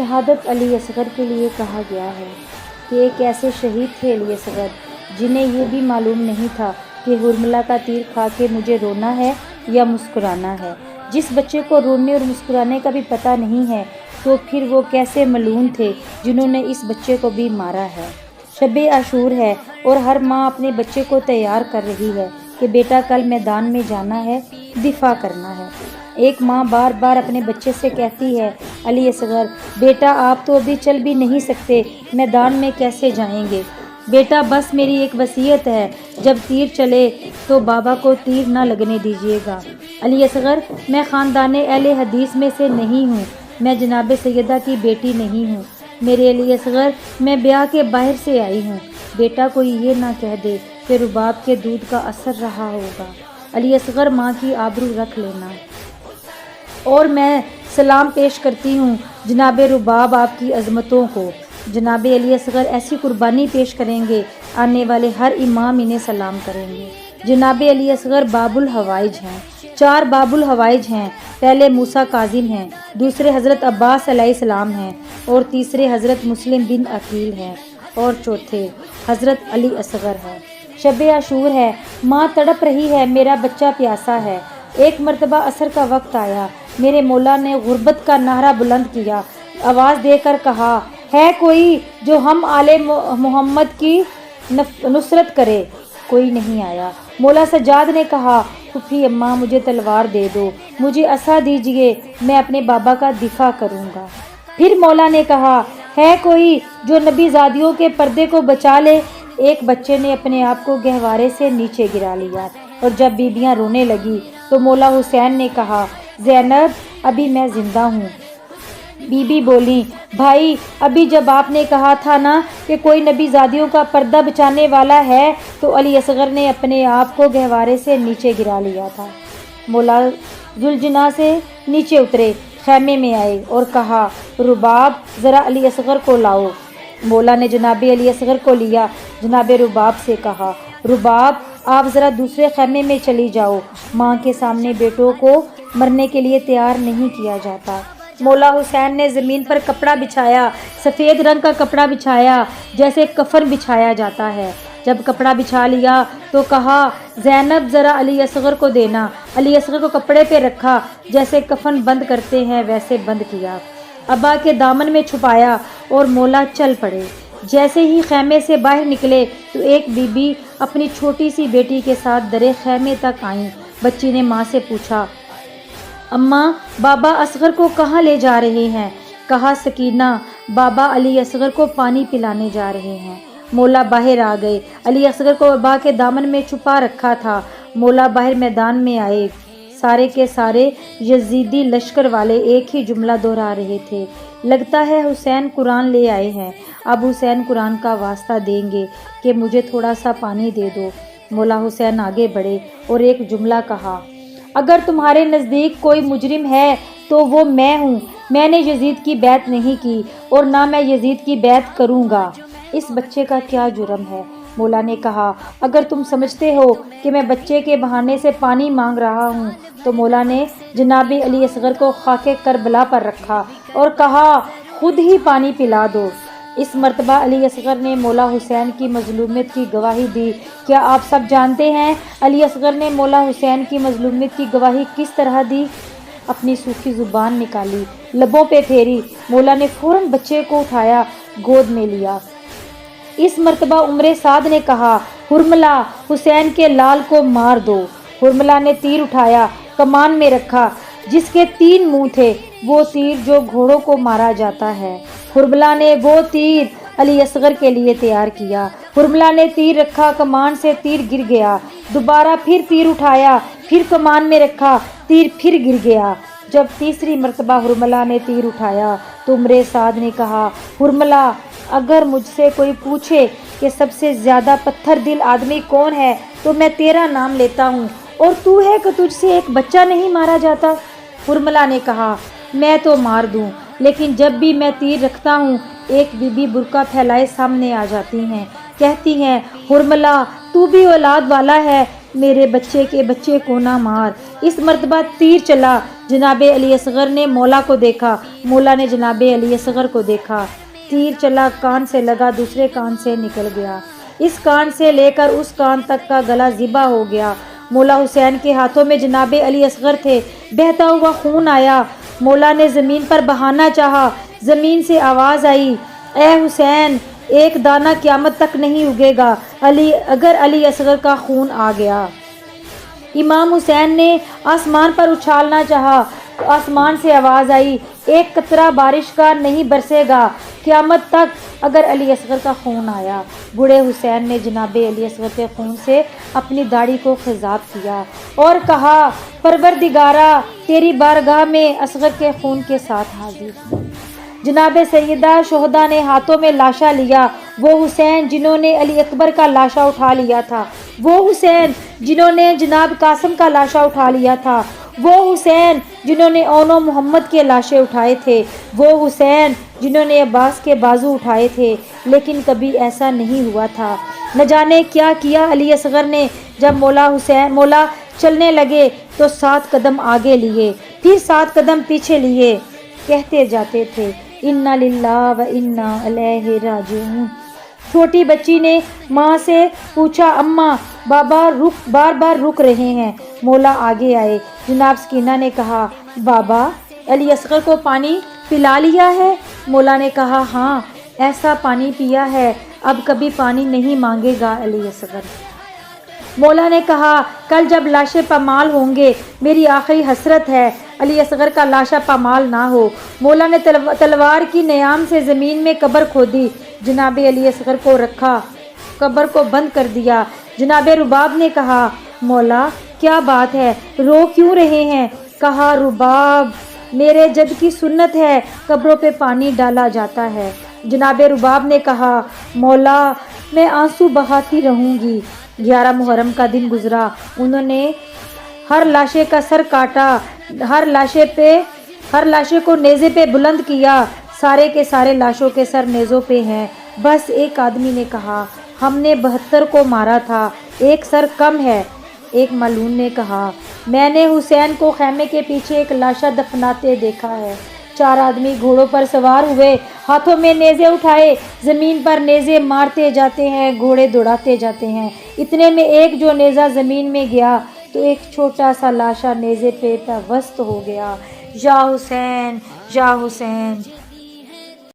شہادت علی اصغر کے لیے کہا گیا ہے کہ ایک ایسے شہید تھے علی اصغر جنہیں یہ بھی معلوم نہیں تھا کہ حرملہ کا تیر کھا کے مجھے رونا ہے یا مسکرانا ہے۔ جس بچے کو رونے اور مسکرانے کا بھی پتہ نہیں ہے تو پھر وہ کیسے ملعون تھے جنہوں نے اس بچے کو بھی مارا ہے۔ شب عاشور ہے اور ہر ماں اپنے بچے کو تیار کر رہی ہے کہ بیٹا کل میدان میں جانا ہے، دفاع کرنا ہے۔ ایک ماں بار بار اپنے بچے سے کہتی ہے، علی اصغر بیٹا آپ تو ابھی چل بھی نہیں سکتے، میدان میں کیسے جائیں گے؟ بیٹا بس میری ایک وصیت ہے، جب تیر چلے تو بابا کو تیر نہ لگنے دیجیے گا۔ علی اصغر میں خاندان اہل حدیث میں سے نہیں ہوں، میں جناب سیدہ کی بیٹی نہیں ہوں، میرے علی اصغر میں بیاہ کے باہر سے آئی ہوں۔ بیٹا کوئی یہ نہ کہہ دے کہ رباب کے دودھ کا اثر رہا ہوگا۔ علی اصغر ماں کی آبرو رکھ لینا۔ اور میں سلام پیش کرتی ہوں جناب رباب آپ کی عظمتوں کو۔ جناب علی اصغر ایسی قربانی پیش کریں گے، آنے والے ہر امام انہیں سلام کریں گے۔ جناب علی اصغر باب الحوائج ہیں، 4 باب الحوائج ہیں۔ پہلے موسیٰ کاظم ہیں، دوسرے حضرت عباس علیہ السلام ہیں، اور تیسرے حضرت مسلم بن عقیل ہیں، اور چوتھے حضرت علی اصغر ہیں۔ شب عاشور ہے، ماں تڑپ رہی ہے، میرا بچہ پیاسا ہے۔ ایک مرتبہ عصر کا وقت آیا، میرے مولا نے غربت کا نعرہ بلند کیا، آواز دے کر کہا، ہے کوئی جو ہم آل محمد کی نصرت کرے؟ کوئی نہیں آیا۔ مولا سجاد نے کہا، پھوپھی اماں مجھے تلوار دے دو، مجھے عصا دیجئے، میں اپنے بابا کا دفاع کروں گا۔ پھر مولا نے کہا، ہے کوئی جو نبی زادیوں کے پردے کو بچا لے؟ ایک بچے نے اپنے آپ کو گہوارے سے نیچے گرا لیا، اور جب بیبیاں رونے لگی تو مولا حسین نے کہا، زینب ابھی میں زندہ ہوں۔ بی بی بولی، بھائی ابھی جب آپ نے کہا تھا نا کہ کوئی نبی زادیوں کا پردہ بچانے والا ہے تو علی اصغر نے اپنے آپ کو گہوارے سے نیچے گرا لیا تھا۔ مولا ذوالجناح سے نیچے اترے، خیمے میں آئے اور کہا، رباب ذرا علی اصغر کو لاؤ۔ مولا نے جناب علی اصغر کو لیا، جناب رباب سے کہا، رباب آپ ذرا دوسرے خیمے میں چلی جاؤ، ماں کے سامنے بیٹوں کو مرنے کے لیے تیار نہیں کیا جاتا۔ مولا حسین نے زمین پر کپڑا بچھایا، سفید رنگ کا کپڑا بچھایا جیسے کفن بچھایا جاتا ہے۔ جب کپڑا بچھا لیا تو کہا، زینب ذرا علی اصغر کو دینا۔ علی اصغر کو کپڑے پہ رکھا، جیسے کفن بند کرتے ہیں ویسے بند کیا، ابا کے دامن میں چھپایا اور مولا چل پڑے۔ جیسے ہی خیمے سے باہر نکلے تو ایک بی بی اپنی چھوٹی سی بیٹی کے ساتھ درے خیمے تک آئیں۔ بچی نے ماں سے پوچھا، اماں بابا اصغر کو کہاں لے جا رہے ہیں؟ کہا، سکینہ بابا علی اصغر کو پانی پلانے جا رہے ہیں۔ مولا باہر آ گئے، علی اصغر کو ابا کے دامن میں چھپا رکھا تھا۔ مولا باہر میدان میں آئے، سارے کے سارے یزیدی لشکر والے ایک ہی جملہ دہرا رہے تھے، لگتا ہے حسین قرآن لے آئے ہیں، اب حسین قرآن کا واسطہ دیں گے کہ مجھے تھوڑا سا پانی دے دو۔ مولا حسین آگے بڑھے اور ایک جملہ کہا، اگر تمہارے نزدیک کوئی مجرم ہے تو وہ میں ہوں، میں نے یزید کی بیعت نہیں کی اور نہ میں یزید کی بیعت کروں گا۔ اس بچے کا کیا جرم ہے؟ مولا نے کہا، اگر تم سمجھتے ہو کہ میں بچے کے بہانے سے پانی مانگ رہا ہوں تو مولا نے جناب علی اصغر کو خاک کربلا پر رکھا اور کہا، خود ہی پانی پلا دو۔ اس مرتبہ علی اصغر نے مولا حسین کی مظلومیت کی گواہی دی۔ کیا آپ سب جانتے ہیں علی اصغر نے مولا حسین کی مظلومیت کی گواہی کس طرح دی؟ اپنی سوکھی زبان نکالی، لبوں پہ پھیری، مولا نے فوراً بچے کو اٹھایا، گود میں لیا۔ اس مرتبہ عمر سعد نے کہا، حرملہ حسین کے لال کو مار دو۔ حرملہ نے تیر اٹھایا، کمان میں رکھا، جس کے 3 منہ تھے، وہ تیر جو گھوڑوں کو مارا جاتا ہے۔ حرملہ نے وہ تیر علی اصغر کے لیے تیار کیا۔ حرملہ نے تیر رکھا، کمان سے تیر گر گیا، دوبارہ پھر تیر اٹھایا، پھر کمان میں رکھا، تیر پھر گر گیا۔ جب تیسری مرتبہ حرملہ نے تیر اٹھایا تو عمر سعد نے کہا، حرملہ اگر مجھ سے کوئی پوچھے کہ سب سے زیادہ پتھر دل آدمی کون ہے تو میں تیرا نام لیتا ہوں، اور تو ہے کہ تجھ سے ایک بچہ نہیں مارا جاتا۔ حرملہ نے کہا، میں تو مار دوں، لیکن جب بھی میں تیر رکھتا ہوں ایک بی بی برقع پھیلائے سامنے آ جاتی ہیں، کہتی ہیں، حرملہ تو بھی اولاد والا ہے، میرے بچے کے بچے کو نہ مار۔ اس مرتبہ تیر چلا، جناب علی اصغر نے مولا کو دیکھا، مولا نے جناب علی اصغر کو دیکھا۔ تیر چلا، کان سے لگا، دوسرے کان سے نکل گیا، اس کان سے لے کر اس کان تک کا گلا ذبح ہو گیا۔ مولا حسین کے ہاتھوں میں جناب علی اصغر تھے، بہتا ہوا خون آیا، مولا نے زمین پر بہانا چاہا، زمین سے آواز آئی، اے حسین، ایک دانہ قیامت تک نہیں اگے گا اگر علی اصغر کا خون آ گیا۔ امام حسین نے آسمان پر اچھالنا چاہا، آسمان سے آواز آئی، ایک قطرہ بارش کا نہیں برسے گا قیامت تک اگر علی اصغر کا خون آیا۔ بوڑھے حسین نے جناب علی اصغر کے خون سے اپنی داڑھی کو خضاب کیا اور کہا، پروردگارا، تیری بارگاہ میں اصغر کے خون کے ساتھ حاضر ہوں۔ جناب سیدہ شہداء نے ہاتھوں میں لاشا لیا، وہ حسین جنہوں نے علی اکبر کا لاشا اٹھا لیا تھا، وہ حسین جنہوں نے جناب قاسم کا لاشا اٹھا لیا تھا، وہ حسین جنہوں نے اون و محمد کے لاشے اٹھائے تھے، وہ حسین جنہوں نے عباس کے بازو اٹھائے تھے، لیکن کبھی ایسا نہیں ہوا تھا۔ نہ جانے کیا کیا علی اصغر نے، جب مولا چلنے لگے تو 7 قدم آگے لیے، پھر 7 قدم پیچھے لیے، کہتے جاتے تھے، انا للہ و انا الیہ راجعون۔ چھوٹی بچی نے ماں سے پوچھا، اماں، بابا بار بار رک رہے ہیں۔ مولا آگے آئے، جناب سکینہ نے کہا، بابا علی اصغر کو پانی پلا لیا ہے؟ مولا نے کہا، ہاں، ایسا پانی پیا ہے اب کبھی پانی نہیں مانگے گا علی اصغر۔ مولا نے کہا، کل جب لاشیں پامال ہوں گے، میری آخری حسرت ہے علی اصغر کا لاشا پامال نہ ہو۔ مولا نے تلوار کی نیام سے زمین میں قبر کھودی، جناب علی اصغر کو رکھا، قبر کو بند کر دیا۔ جناب رباب نے کہا، مولا کیا بات ہے، رو کیوں رہے ہیں؟ کہا، رباب، میرے جد کی سنت ہے، قبروں پہ پانی ڈالا جاتا ہے۔ جناب رباب نے کہا، مولا میں آنسو بہاتی رہوں گی۔ 11 محرم کا دن گزرا، انہوں نے ہر لاشے کا سر کاٹا، ہر لاشے کو نیزے پہ بلند کیا، سارے کے سارے لاشوں کے سر نیزوں پہ ہیں، بس ایک آدمی نے کہا، ہم نے 72 کو مارا تھا، ایک سر کم ہے۔ ایک ملعون نے کہا، میں نے حسین کو خیمے کے پیچھے ایک لاشا دفناتے دیکھا ہے۔ 4 آدمی گھوڑوں پر سوار ہوئے، ہاتھوں میں نیزے اٹھائے، زمین پر نیزے مارتے جاتے ہیں، گھوڑے دوڑاتے جاتے ہیں۔ اتنے میں ایک جو نیزہ زمین میں گیا تو ایک چھوٹا سا لاشا نیزے پہ پیوست ہو گیا، یا حسین، یا حسین۔